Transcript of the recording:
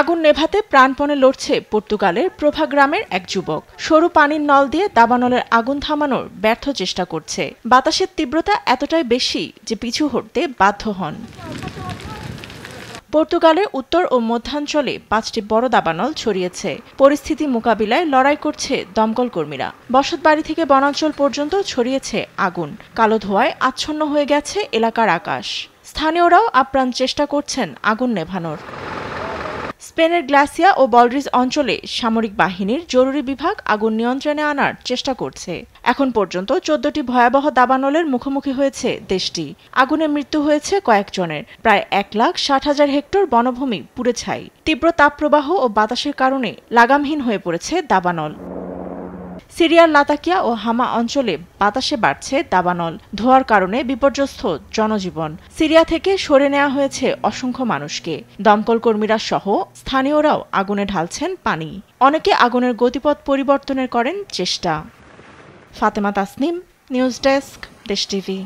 আগুন নেভাতে প্রাণপণে লড়ছে পর্তুগালের প্রভা গ্রামের এক যুবক। সরু পানির নল দিয়ে দাবানলের আগুন থামানোর ব্যর্থ চেষ্টা করছে। বাতাসের তীব্রতা এতটাই বেশি যে পিছু হটতে বাধ্য হন। পর্তুগালের উত্তর ও মধ্যাঞ্চলে ৫টি বড় দাবানল ছড়িয়েছে। পরিস্থিতি মোকাবিলায় লড়াই করছে দমকল কর্মীরা। বসতবাড়ি থেকে বনাঞ্চল পর্যন্ত ছড়িয়েছে আগুন। কালো ধোঁয়ায় আচ্ছন্ন হয়ে গেছে এলাকার আকাশ। স্থানীয়রাও আপ্রাণ চেষ্টা করছেন আগুন নেভানোর। স্পেনের গ্লাসিয়া ও বলরিজ অঞ্চলে সামরিক বাহিনীর জরুরি বিভাগ আগুন নিয়ন্ত্রণে আনার চেষ্টা করছে। এখন পর্যন্ত ১৪টি ভয়াবহ দাবানলের মুখোমুখি হয়েছে দেশটি। আগুনে মৃত্যু হয়েছে কয়েকজনের। প্রায় ১,৬০,০০০ হেক্টর বনভূমি পুড়ে ছাই। তীব্র তাপপ্রবাহ ও বাতাসের কারণে লাগামহীন হয়ে পড়েছে দাবানল। সিরিয়ার লাতাকিয়া ও হামা অঞ্চলে বাতাসে বাড়ছে দাবানল। ধোঁয়ার কারণে বিপর্যস্ত জনজীবন। সিরিয়া থেকে সরে নেওয়া হয়েছে অসংখ্য মানুষকে। দমকল কর্মীরা সহ স্থানীয়রাও আগুনে ঢালছেন পানি। অনেকে আগুনের গতিপথ পরিবর্তনের করেন চেষ্টা। ফাতেমা তাসনিম, নিউজ ডেস্ক, দেশ টিভি।